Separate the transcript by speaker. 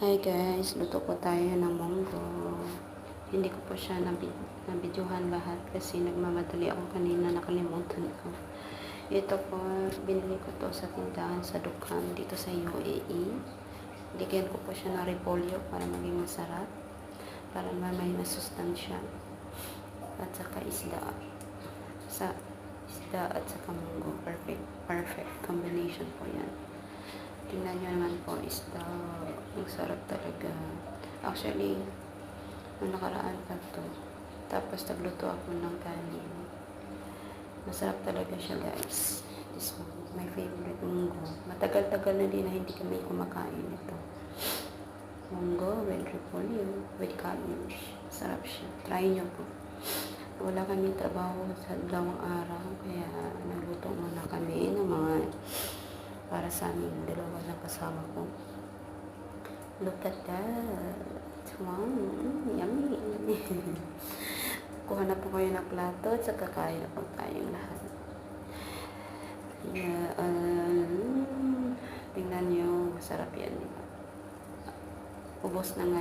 Speaker 1: Hi guys, luto po tayo ng munggo. Hindi ko po siya nabidyohan lahat kasi nagmamadali ako kanina, nakalimutan ko. Ito po, binili ko to sa tindahan sa Dukhan dito sa UAE. Ligyan ko po siya ng repolyo para maging masarap. Para may masustansya. At saka isda. Isda at saka munggo. Perfect combination po yan. Tingnan nyo naman po, isda. Ang sarap talaga. Actually, nakaraan pa to. Tapos nagluto ako ng kanin. Masarap talaga siya guys. This one, my favorite munggo. Matagal-tagal na din na hindi kami kumakain ito. Munggo with repolyo, with cabbage. Sarap siya. Try nyo po. Wala kaming trabaho sa 2 araw. Kaya nagluto muna kami ng mga para sa aming 2 na kasama ko. Look at that. Wow, yummy. Kuha na po kayo ng plato at saka kain na po tayong lahat. Yeah, tingnan nyo, masarap yan. Ubos na nga.